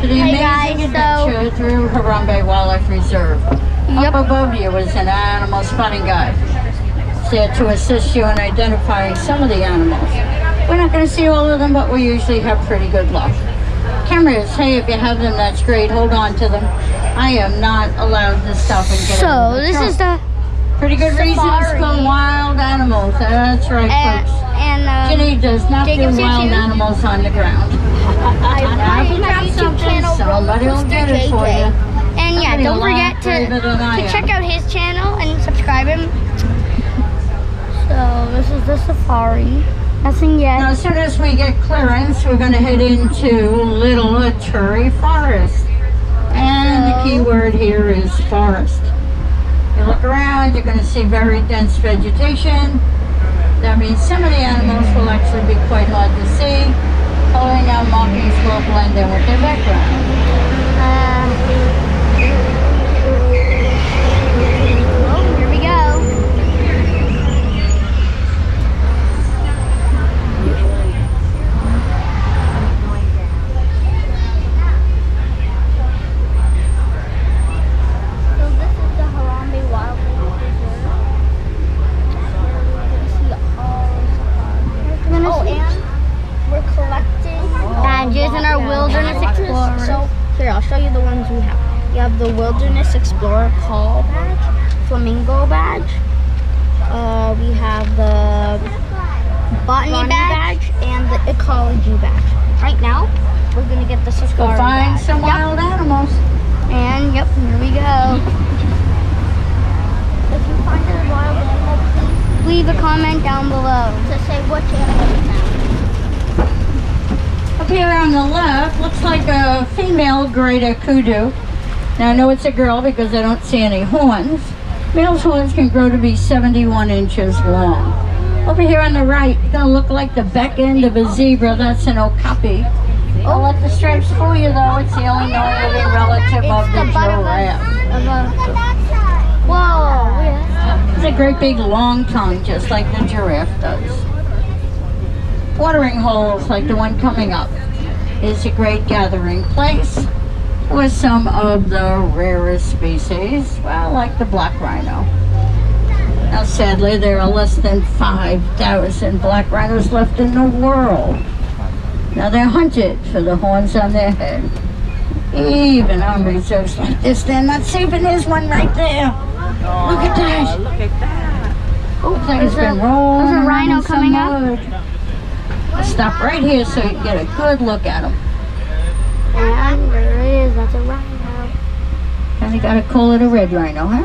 to the amazing adventure through Harambe Wildlife Reserve. Up above you is an animal spotting guide. It's there to assist you in identifying some of the animals. We're not going to see all of them, but we usually have pretty good luck. Cameras, hey, if you have them, that's great. Hold on to them. I am not allowed to stop and get out of the truck. This is the pretty good reason to spell wild animals. That's right, folks. Ginny does not do wild animals on the ground. I have my YouTube channel. Somebody will get it for you. And yeah, don't forget to check out his channel and subscribe him. So this is the safari. Nothing yet. Now, as soon as we get clearance, we're going to head into Little Aturi Forest. And the key word here is forest. You look around, you're going to see very dense vegetation. That means some of the animals will actually be quite hard to see. Coloring out markings will blend in with their background. Oh, here we go. So this is the Harambe Wildlife Reserve. Oh, and we're collecting badges in our Wilderness Explorer. So here, I'll show you the ones we have. You have the Wilderness Explorer Call badge, Flamingo badge. We have the Botany badge and the Ecology badge. Right now, we're gonna get the Safari Go find badge. some wild animals. And yep, here we go. If you find a wild animal, please leave a comment down below to say which animal you found. Up here on the left, looks like a female greater kudu. Now I know it's a girl because I don't see any horns. Male's horns can grow to be 71 inches long. Over here on the right, it's going to look like the back end of a zebra. That's an okapi. I'll let the stripes fool you though. It's the only known living relative of the giraffe. Whoa! Yeah. It's a great big long tongue, just like the giraffe does. Watering holes like the one coming up is a great gathering place with some of the rarest species, well, like the black rhino. Now sadly, there are less than 5,000 black rhinos left in the world. Now they're hunted for the horns on their head. Even on reserves like this, they're not safe, and there's one right there. Look at that. Look at that. Looks like it's been rolling. There's a rhino coming up. I'll stop right here so you can get a good look at him. And there it is, that's a rhino. And you gotta call it a red rhino, huh?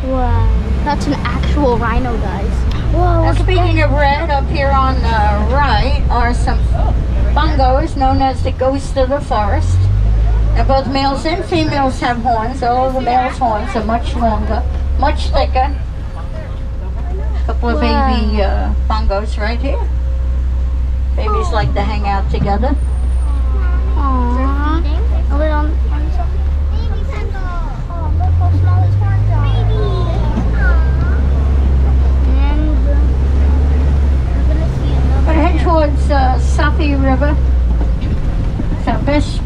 Wow, that's an actual rhino, guys. Whoa. Now, speaking of red, up here on the right are some bongos known as the ghosts of the forest. Now both males and females have horns, although the male's horns are much longer, much thicker. A couple of baby bongos right here. Babies like to hang out together. Aww. A little. Baby Sandal. Oh, look how small his horns are. And we're gonna see another. But head towards Safi River. It's our best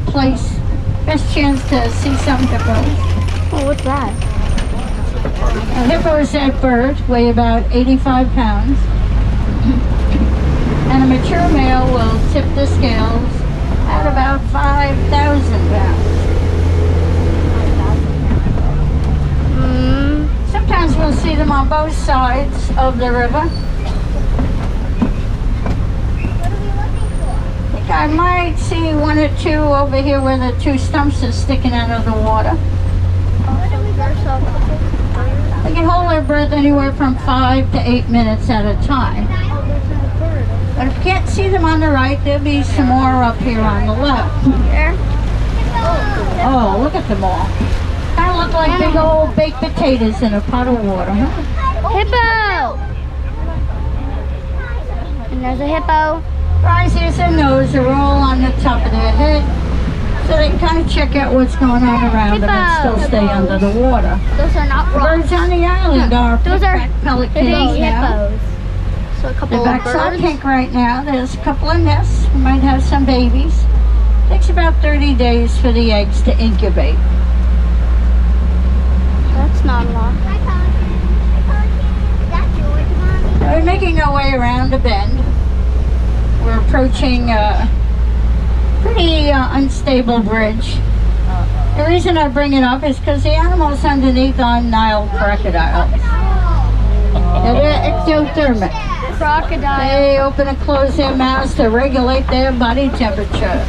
chance to see some hippos. Oh, what's that? A hippo is that bird, weigh about 85 pounds. And a mature male will tip the scales at about 5,000 pounds. Sometimes we'll see them on both sides of the river. What are we looking for? I think I might see one or two over here where the two stumps are sticking out of the water. What are we looking for? They can hold their breath anywhere from 5 to 8 minutes at a time. Oh, there's a bird. But if you can't see them on the right, there'll be some more up here on the left. There. Oh, look at them all. Kind of look like big old baked potatoes in a pot of water, huh? Hippo! And there's a hippo. Eyes, ears, and nose are all on the top of their head, so they can kind of check out what's going on around them and still stay under the water. Those are not rocks. Birds on the island are Those are pelicans now. hippos. So a couple The of backs are birds. pink right now. There's a couple of nests. We might have some babies. Takes about 30 days for the eggs to incubate. That's not long. We're making our way around a bend. We're approaching a pretty unstable bridge. The reason I bring it up is because the animals underneath are Nile crocodiles. Now they're ectothermic. Crocodile. They open and close their mouths to regulate their body temperature.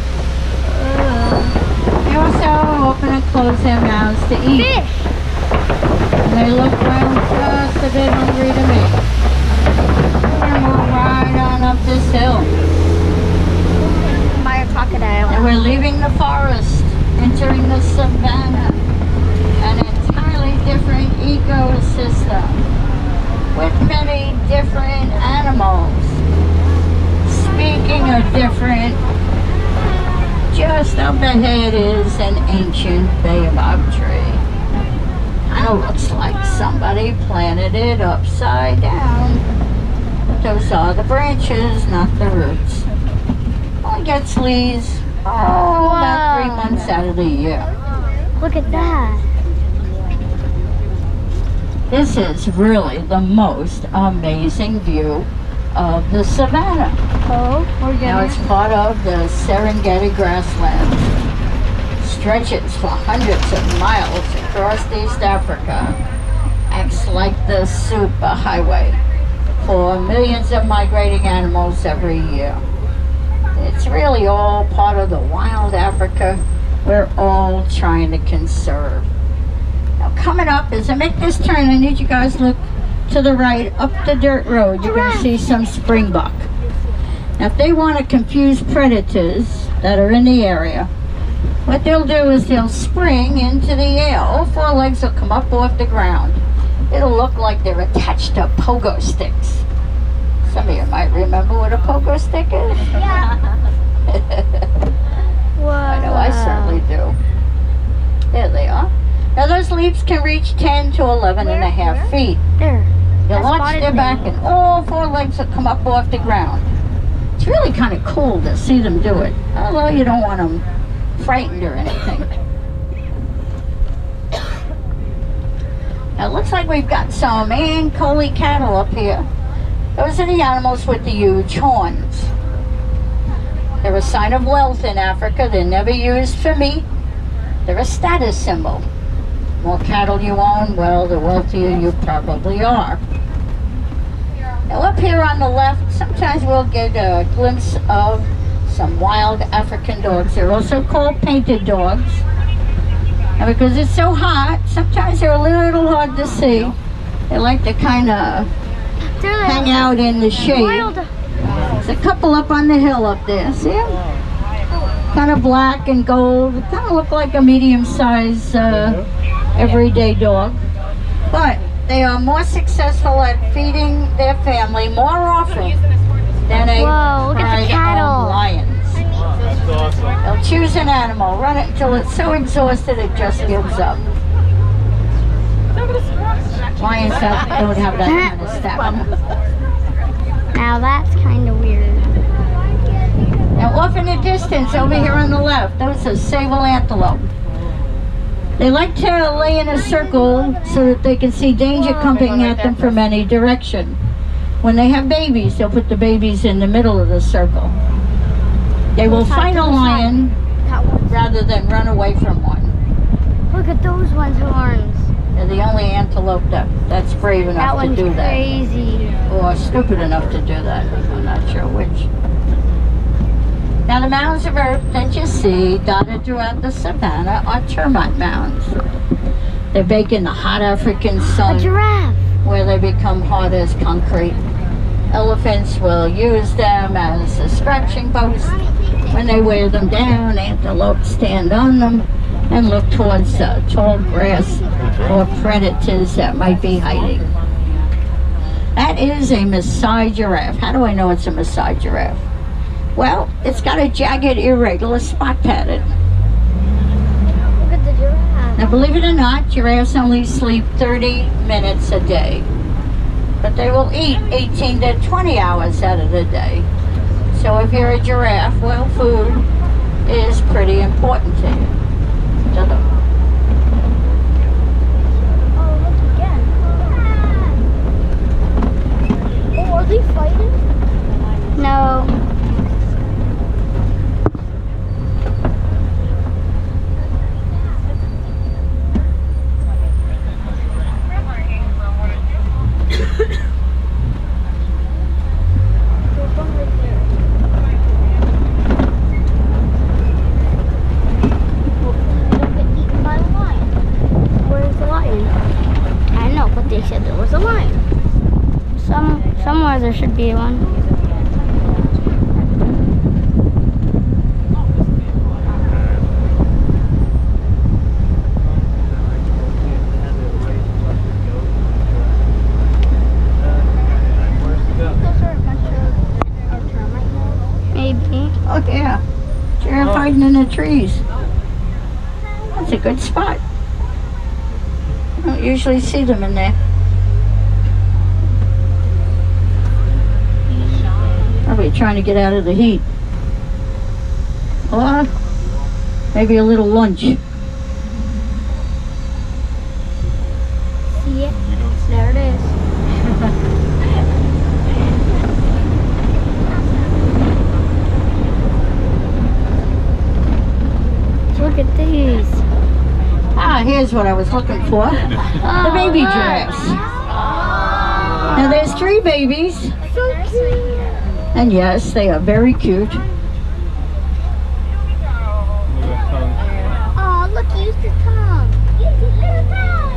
They also open and close their mouths to eat. Fish. And they look around just a bit hungry to me. We're gonna move right on up this hill. By a crocodile. And we're leaving the forest, entering the savannah. An entirely different ecosystem with many different animals. Speaking of different, just up ahead is an ancient baobab tree. Kind of looks like somebody planted it upside down. But those are the branches, not the roots. Only gets leaves about 3 months out of the year. Look at that. This is really the most amazing view of the savannah. Oh, we're Now it's part of the Serengeti grasslands. Stretches for hundreds of miles across East Africa. Acts like the super highway for millions of migrating animals every year. It's really all part of the wild Africa we're all trying to conserve. Now coming up, as I make this turn, I need you guys to look to the right, up the dirt road. You're going to see some springbuck. Now if they want to confuse predators that are in the area, what they'll do is they'll spring into the air. All four legs will come up off the ground. It'll look like they're attached to pogo sticks. Some of you might remember what a pogo stick is. Yeah. I know I certainly do. There they are. Now those leaps can reach 10 to 11 and a half feet. There. They'll I launch spotted their them. back and all four legs will come up off the ground. It's really kind of cool to see them do it, although you don't want them frightened or anything. Now it looks like we've got some Ankole cattle up here. Those are the animals with the huge horns. They're a sign of wealth in Africa. They're never used for meat. They're a status symbol. The more cattle you own, well, the wealthier you probably are. Now up here on the left, sometimes we'll get a glimpse of some wild African dogs. They're also called painted dogs. And because it's so hot, sometimes they're a little hard to see. They like to kind of hang out in the shade. Wild. There's a couple up on the hill up there, see them? Kind of black and gold. They kind of look like a medium-sized everyday dog. But they are more successful at feeding their family more often than a Whoa, look at the pride cattle. of lions. That's awesome. They'll choose an animal, run it until it's so exhausted it just gives up. Lions don't have that kind of stamina. Now that's kind of weird. Now off in the distance, over here on the left, those are sable antelope. They like to lay in a circle so that they can see danger coming at them from any direction. When they have babies, they'll put the babies in the middle of the circle. They will fight a lion rather than run away from one. Look at those ones' horns. They're the only antelope that's brave That enough to one's do that. crazy. Or stupid enough to do that. I'm not sure which. Now the mounds of earth that you see dotted throughout the savannah are termite mounds. They bake in the hot African A sun giraffe. where they become hard as concrete. Elephants will use them as a scratching post. When they wear them down, antelopes stand on them and look towards tall grass or predators that might be hiding. That is a Maasai giraffe. How do I know it's a Maasai giraffe? Well, it's got a jagged, irregular spot pattern. Look at the giraffe. Now, believe it or not, giraffes only sleep 30 minutes a day. But they will eat 18 to 20 hours out of the day. So if you're a giraffe, well, food is pretty important to you. To them. Oh, look again. Oh, are they fighting? No. Somewhere there should be one. Maybe. Oh yeah, giraffe hiding in the trees. That's a good spot. I don't usually see them in there. Probably trying to get out of the heat. Or maybe a little lunch. See it? There it is. Look at these. Ah, here's what I was looking for. The baby giraffes. Now there's 3 babies. So cute. And yes, they are very cute. Oh, look, use the tongue. Use the little tongue.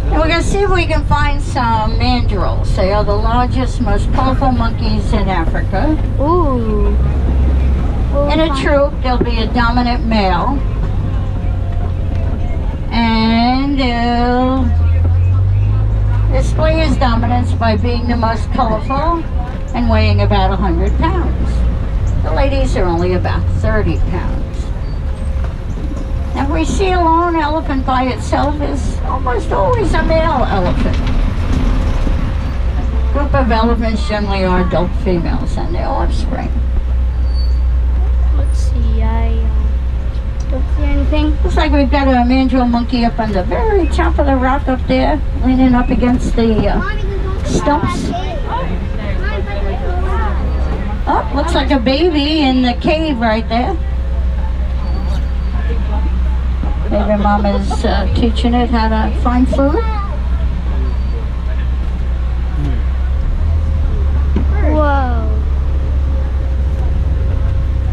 And we're going to see if we can find some mandrills. They are the largest, most colorful monkeys in Africa. Ooh. In a troop, there'll be a dominant male. And they'll display his dominance by being the most colorful and weighing about 100 pounds. The ladies are only about 30 pounds. Now we see a lone elephant by itself is almost always a male elephant. A group of elephants generally are adult females and their offspring. Let's see, I don't see anything. Looks like we've got a mandrill monkey up on the very top of the rock up there, leaning up against the stumps. Oh, looks like a baby in the cave right there. Maybe Mama's teaching it how to find food. Whoa.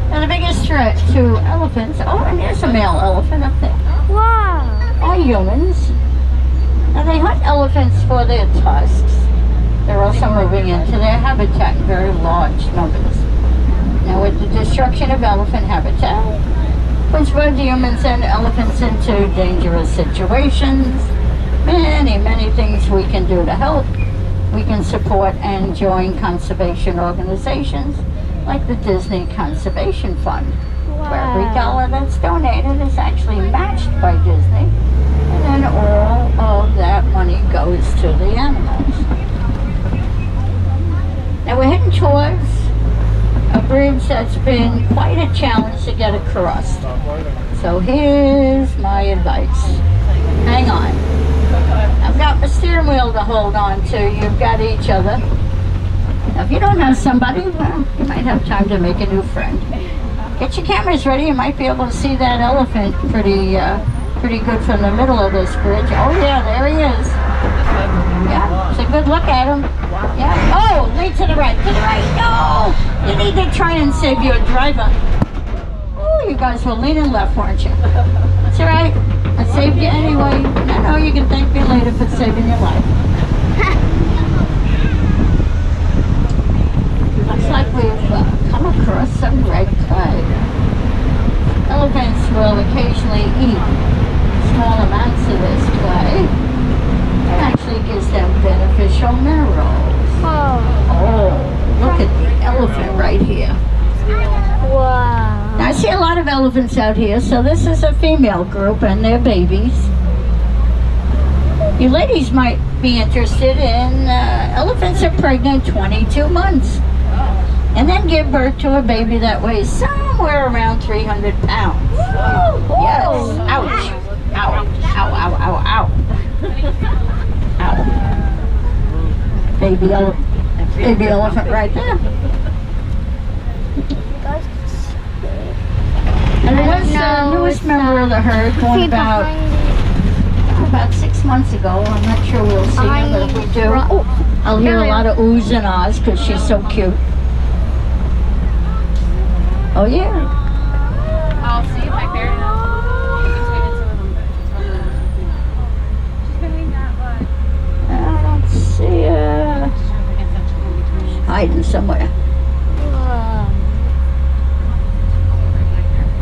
Now the biggest threat to elephants, oh, and there's a male elephant up there, Wow. are humans. Now they hunt elephants for their tusks. They're also moving into their habitat in very large numbers. Now with the destruction of elephant habitat, which both humans and elephants into dangerous situations, many things we can do to help. We can support and join conservation organizations like the Disney Conservation Fund, where every dollar that's donated is actually matched by Disney, and then all of that money goes to the animals. Now we're heading towards a bridge that's been quite a challenge to get across. So here's my advice. Hang on. I've got my steering wheel to hold on to. You've got each other. Now, if you don't have somebody, well, you might have time to make a new friend. Get your cameras ready. You might be able to see that elephant pretty good from the middle of this bridge. Oh yeah, there he is. Yeah, it's a good look at him. Yeah. Oh, lead to the right. To the right. No! You need to try and save your driver. Oh, you guys were leaning left, weren't you? It's all right. I saved you anyway. I know you can thank me later for saving your life. Looks like we've come across some red clay. Elephants will occasionally eat small amounts of this clay. It actually gives them beneficial minerals. Oh. Oh, look at the elephant right here. Wow. Now, I see a lot of elephants out here, so this is a female group and their babies. You ladies might be interested in elephants are pregnant 22 months. and then give birth to a baby that weighs somewhere around 300 pounds. Yes. Ouch. Ow. Ow, ow, ow, ow. Ow. Baby elephant right there. And it was the newest member of the herd, born about 6 months ago. I'm not sure we'll see her, but if we do, I'll hear a lot of oohs and ahs because she's so cute. Oh yeah. I'll see if I can. I don't see her. Hiding somewhere.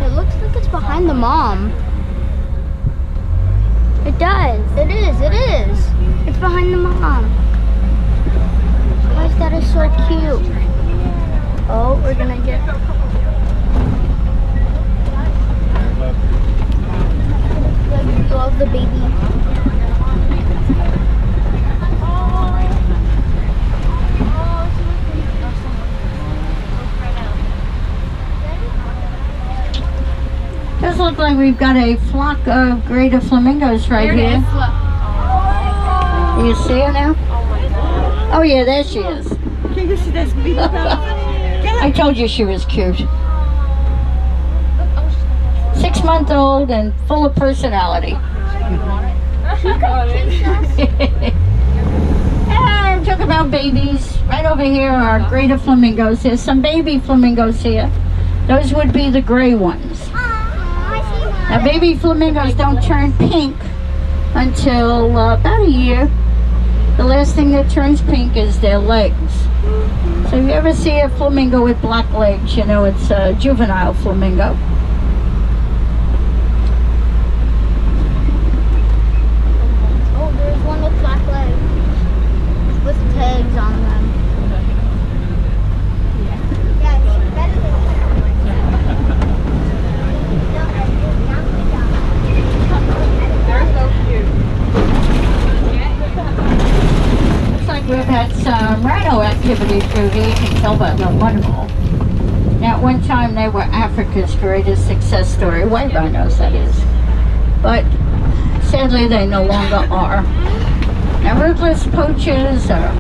It looks like it's behind the mom. It does. It is. It's behind the mom. Guys, that is so cute. Oh, we're gonna get... Love the baby. Does look like we've got a flock of greater flamingos right here. Do you see her now? Oh yeah, there she is. I told you she was cute. 6-month-old and full of personality. And talk about babies. Right over here are greater flamingos. There's some baby flamingos here. Those would be the gray ones. Now baby flamingos don't turn pink until about a year. The last thing that turns pink is their legs. So if you ever see a flamingo with black legs, you know it's a juvenile flamingo. Oh, there's one with black legs. With tags on them. We've had some rhino activity through here. You can tell by the one hole. Now, at one time, they were Africa's greatest success story. White rhinos, that is. But sadly, they no longer are. Now, ruthless poachers are